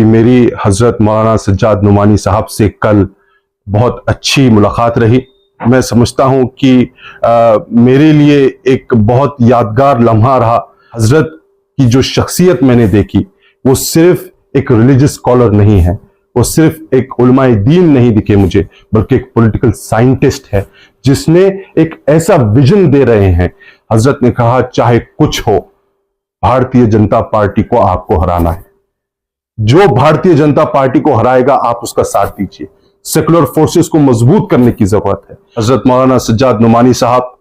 कि मेरी हजरत मौलाना सज्जाद नुमानी साहब से कल बहुत अच्छी मुलाकात रही। मैं समझता हूं कि मेरे लिए एक बहुत यादगार लम्हा रहा। हजरत की जो शख्सियत मैंने देखी वो सिर्फ एक रिलीजियस स्कॉलर नहीं है, वो सिर्फ एक उलमाए दीन नहीं दिखे मुझे, बल्कि एक पॉलिटिकल साइंटिस्ट है जिसने एक ऐसा विजन दे रहे हैं। हजरत ने कहा चाहे कुछ हो, भारतीय जनता पार्टी को आपको हराना है। जो भारतीय जनता पार्टी को हराएगा आप उसका साथ दीजिए। सेकुलर फोर्सेस को मजबूत करने की जरूरत है। हजरत मौलाना सज्जाद नुमानी साहब,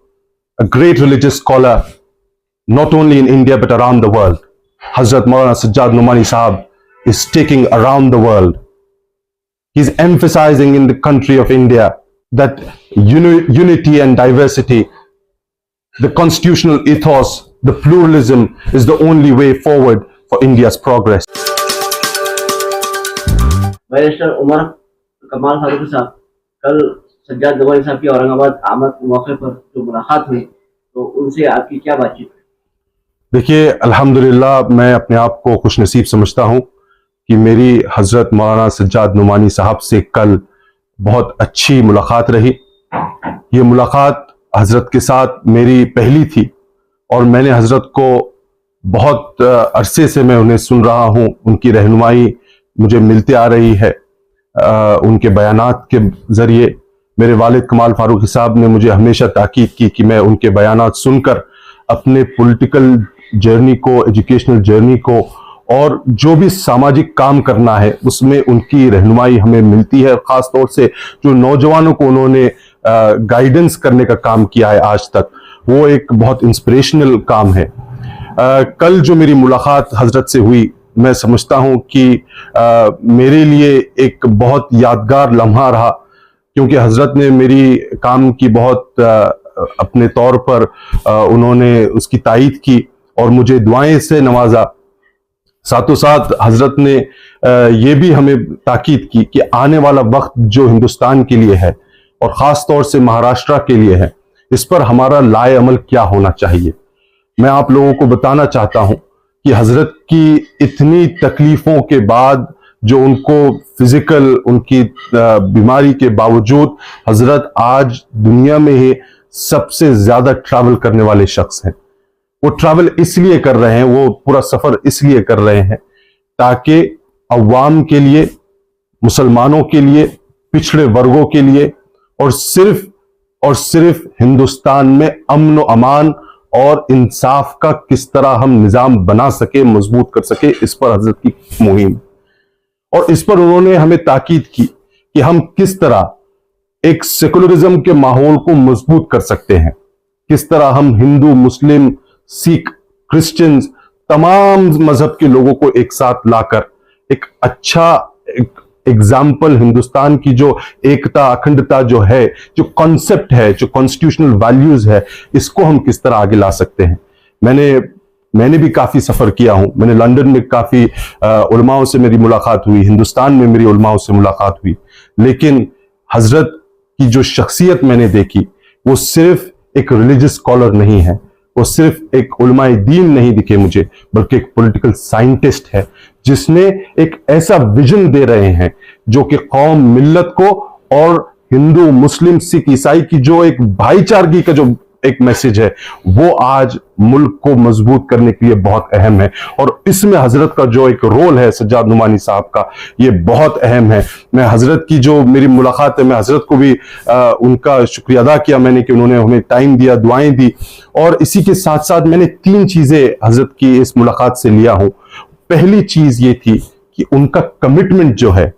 a great religious scholar not only in India but around the world. Hazrat Maulana Sajjad Numani Sahab is taking around the world. He's emphasizing in the country of India that unity and diversity, the constitutional ethos, the pluralism is the only way forward for India's progress. Barrister Umar Kamal Farooqui साहब, कल सज्जाद नुमानी साहब की औरंगाबाद आमद के मौके पर जो मुलाकात हुई तो उनसे आपकी क्या बातचीत हुई? देखिए, अल्हम्दुलिल्लाह मैं अपने आप को खुशनसीब समझता हूं कि मेरी हजरत मौलाना सज्जाद नुमानी साहब से कल बहुत अच्छी मुलाकात रही। ये मुलाकात हजरत के साथ मेरी पहली थी और मैंने हजरत को बहुत अरसे से मैं उन्हें सुन रहा हूं। उनकी रहनुमाई मुझे मिलती आ रही है। उनके बयानात के जरिए मेरे वालिद कमाल फारूकी साहब ने मुझे हमेशा ताकीद की कि मैं उनके बयानात सुनकर अपने पॉलिटिकल जर्नी को, एजुकेशनल जर्नी को और जो भी सामाजिक काम करना है उसमें उनकी रहनुमाई हमें मिलती है। खास तौर से जो नौजवानों को उन्होंने गाइडेंस करने का काम किया है आज तक, वो एक बहुत इंस्पिरेशनल काम है। कल जो मेरी मुलाकात हजरत से हुई, मैं समझता हूं कि मेरे लिए एक बहुत यादगार लम्हा रहा, क्योंकि हजरत ने मेरी काम की बहुत अपने तौर पर उन्होंने उसकी तायीद की और मुझे दुआएं से नवाजा। साथों साथ हजरत ने ये भी हमें ताकीद की कि आने वाला वक्त जो हिंदुस्तान के लिए है और ख़ास तौर से महाराष्ट्र के लिए है, इस पर हमारा लाए अमल क्या होना चाहिए। मैं आप लोगों को बताना चाहता हूं कि हजरत की इतनी तकलीफों के बाद, जो उनको फिजिकल उनकी बीमारी के बावजूद, हजरत आज दुनिया में ही सबसे ज्यादा ट्रैवल करने वाले शख्स हैं। वो ट्रैवल इसलिए कर रहे हैं, वो पूरा सफर इसलिए कर रहे हैं ताकि अवाम के लिए, मुसलमानों के लिए, पिछड़े वर्गों के लिए और सिर्फ हिंदुस्तान में अमन व अमान और इंसाफ का किस तरह हम निजाम बना सके, मजबूत कर सके, इस पर हजरत की मुहिम। और इस पर उन्होंने हमें ताकीद की कि हम किस तरह एक सेकुलरिज्म के माहौल को मजबूत कर सकते हैं, किस तरह हम हिंदू, मुस्लिम, सिख, क्रिश्चियंस, तमाम मजहब के लोगों को एक साथ लाकर एक अच्छा एग्जाम्पल, हिंदुस्तान की जो एकता, अखंडता जो है, जो कॉन्सेप्ट है, जो कॉन्स्टिट्यूशनल वैल्यूज है, इसको हम किस तरह आगे ला सकते हैं। मैंने भी काफी सफर किया हूं। मैंने लंदन में काफी उलमाओं से मेरी मुलाकात हुई, हिंदुस्तान में मेरी उलमाओं से मुलाकात हुई, लेकिन हजरत की जो शख्सियत मैंने देखी वो सिर्फ एक रिलीजियस स्कॉलर नहीं है, वो सिर्फ एक उलमाए दीन नहीं दिखे मुझे, बल्कि एक पॉलिटिकल साइंटिस्ट है जिसने एक ऐसा विजन दे रहे हैं जो कि कौम, मिल्लत को और हिंदू, मुस्लिम, सिख, ईसाई की जो एक भाईचारगी का जो एक मैसेज है, वो आज मुल्क को मजबूत करने के लिए बहुत अहम है। और इसमें हजरत का जो एक रोल है, सज्जाद नुमानी साहब का, ये बहुत अहम है। मैं हजरत की जो मेरी मुलाकात है, मैं हजरत को भी उनका शुक्रिया अदा किया मैंने कि उन्होंने हमें टाइम दिया, दुआएं दी। और इसी के साथ साथ मैंने 3 चीजें हजरत की इस मुलाकात से लिया हूं। पहली चीज ये थी कि उनका कमिटमेंट जो है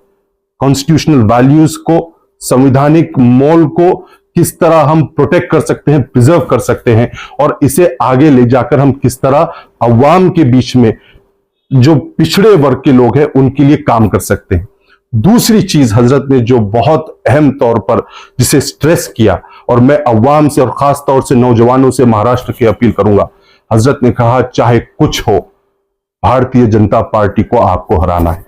कॉन्स्टिट्यूशनल वैल्यूज को, संवैधानिक मोल को किस तरह हम प्रोटेक्ट कर सकते हैं, प्रिजर्व कर सकते हैं, और इसे आगे ले जाकर हम किस तरह अवाम के बीच में जो पिछड़े वर्ग के लोग हैं उनके लिए काम कर सकते हैं। दूसरी चीज हजरत ने जो बहुत अहम तौर पर जिसे स्ट्रेस किया, और मैं अवाम से और खास तौर से नौजवानों से महाराष्ट्र की अपील करूंगा, हजरत ने कहा चाहे कुछ हो, भारतीय जनता पार्टी को आपको हराना है।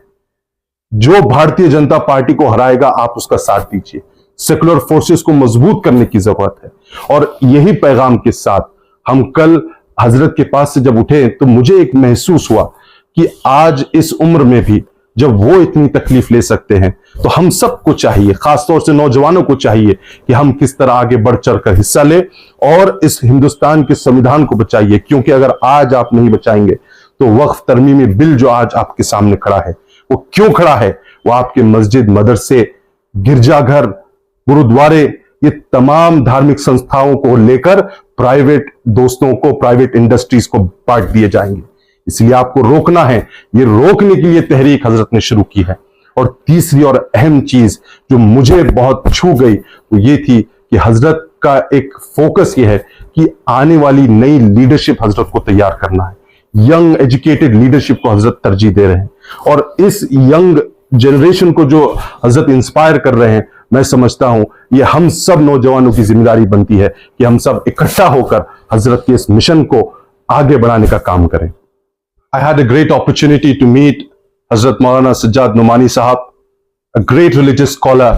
जो भारतीय जनता पार्टी को हराएगा आप उसका साथ दीजिए। सेकुलर फोर्सेस को मजबूत करने की जरूरत है। और यही पैगाम के साथ हम कल हजरत के पास से जब उठे तो मुझे एक महसूस हुआ कि आज इस उम्र में भी जब वो इतनी तकलीफ ले सकते हैं, तो हम सबको चाहिए, खासतौर से नौजवानों को चाहिए कि हम किस तरह आगे बढ़ चढ़ कर हिस्सा लें और इस हिंदुस्तान के संविधान को बचाइए। क्योंकि अगर आज आप नहीं बचाएंगे तो वक्फ तरमीमी बिल जो आज आपके सामने खड़ा है, वो क्यों खड़ा है? वो आपके मस्जिद, मदरसे, गिरजाघर, गुरुद्वारे, ये तमाम धार्मिक संस्थाओं को लेकर प्राइवेट दोस्तों को, प्राइवेट इंडस्ट्रीज को बांट दिए जाएंगे। इसलिए आपको रोकना है। ये रोकने के लिए तहरीक हजरत ने शुरू की है। और तीसरी और अहम चीज जो मुझे बहुत छू गई वो ये थी कि हजरत का एक फोकस ये है कि आने वाली नई लीडरशिप हजरत को तैयार करना है। यंग एजुकेटेड लीडरशिप को हजरत तरजीह दे रहे हैं और इस यंग जनरेशन को जो हजरत इंस्पायर कर रहे हैं, मैं समझता हूं ये हम सब नौजवानों की जिम्मेदारी बनती है कि हम सब इकट्ठा होकर हजरत के इस मिशन को आगे बढ़ाने का काम करें। I had a great opportunity to meet Hazrat Maulana Sajjad Numani Sahab, a great religious scholar,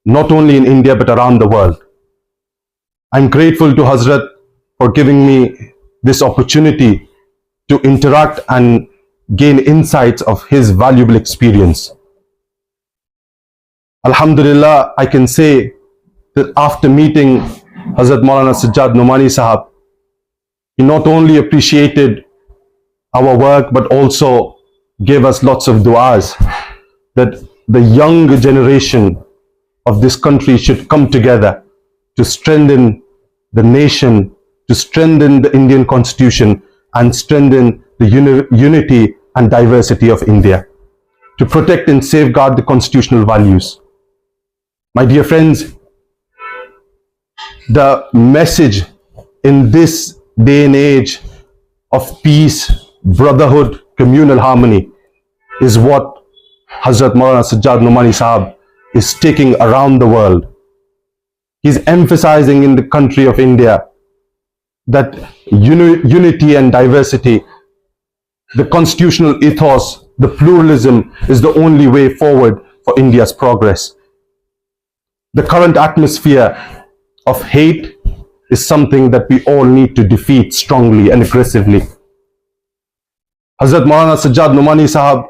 not only in India but around the world. I'm grateful to Hazrat for giving me this opportunity to interact and gain insights of his valuable experience. Alhamdulillah, I can say that after meeting Hazrat Maulana Sajjad Numani Sahab, he not only appreciated our work but also gave us lots of du'as that the young generation of this country should come together to strengthen the nation, to strengthen the Indian constitution and strengthen the unity and diversity of India, to protect and safeguard the constitutional values. My dear friends, the message in this day and age of peace, brotherhood, communal harmony is what Hazrat Maulana Sajjad Numani Sahab is taking around the world. He's emphasizing in the country of India that unity and diversity, the constitutional ethos, the pluralism is the only way forward for India's progress. The current atmosphere of hate is something that we all need to defeat strongly and aggressively. Hazrat Maulana Sajjad Numani Sahab,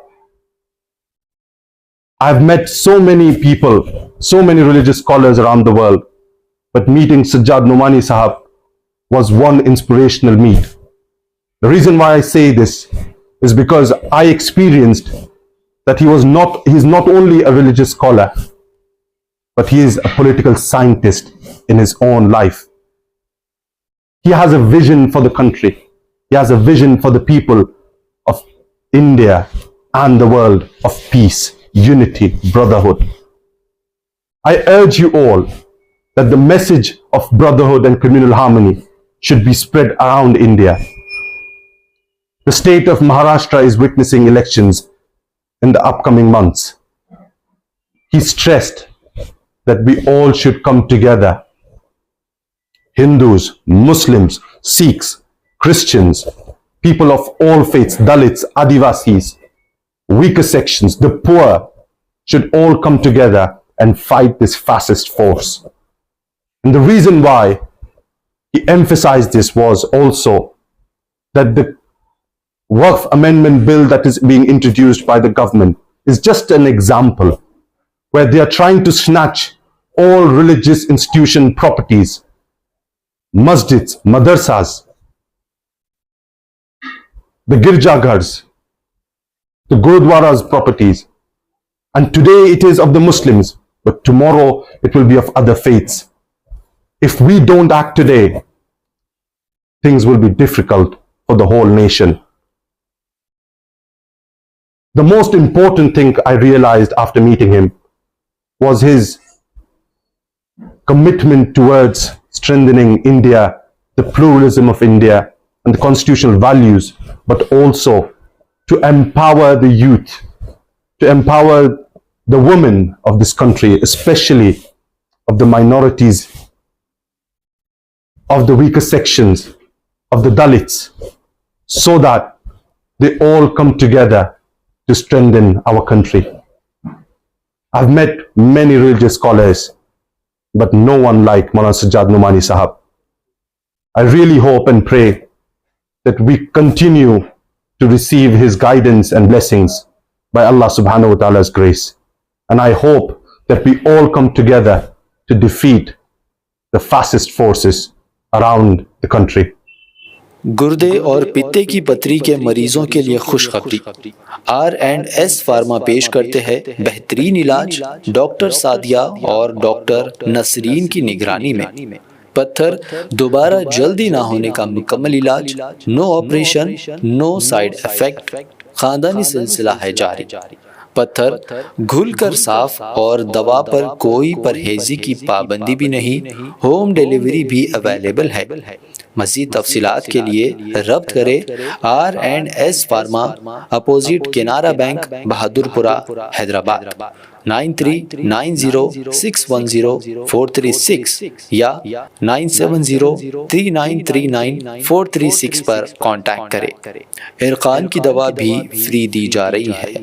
I've met so many people, so many religious scholars around the world, but meeting Sajjad Numani Sahab was one inspirational meet. The reason why I say this is because I experienced that he's not only a religious scholar, but he is a political scientist in his own life. He has a vision for the country. He has a vision for the people of India and the world of peace, unity, brotherhood. I urge you all that the message of brotherhood and communal harmony should be spread around India. The state of Maharashtra is witnessing elections in the upcoming months. He stressed that we all should come together. Hindus, Muslims, Sikhs, Christians, people of all faiths, Dalits, Adivasis, weaker sections, the poor, should all come together and fight this fascist force. And the reason why he emphasized this was also that the Waqf Amendment Bill that is being introduced by the government is just an example where they are trying to snatch all religious institution properties, masjids, madrasas, the girjaghars, the gurudwaras properties. And today it is of the Muslims, but tomorrow it will be of other faiths. If we don't act today, things will be difficult for the whole nation. The most important thing I realized after meeting him was his commitment towards strengthening India, the pluralism of India, and the constitutional values, but also to empower the youth, to empower the women of this country, especially of the minorities, of the weaker sections, of the Dalits, so that they all come together to strengthen our country. I've met many religious scholars, but no one like Maulana Sajjad Numani Sahab. I really hope and pray that we continue to receive his guidance and blessings, by Allah subhanahu wa ta'ala's grace. And I hope that we all come together to defeat the fascist forces around the country. गुर्दे और पित्ते की पथरी के मरीजों के लिए खुशखबरी। R&S pharma पेश करते हैं बेहतरीन इलाज डॉक्टर सादिया और डॉक्टर नसरीन की निगरानी में। पत्थर दोबारा जल्दी ना होने का मुकम्मल इलाज, no operation, no side effect, खानदानी सिलसिला है जारी। पत्थर घुलकर साफ और दवा पर कोई परहेजी की पाबंदी भी नहीं, होम डिलीवरी भी अवेलेबल है। मज़ीद तफसीलात के लिए रब्त करें R&S pharma, opposite Canara bank, Bahadurpura, Hyderabad, 9390610436 या 9703939436 पर कांटेक्ट करें। इरकान की दवा भी फ्री दी जा रही है।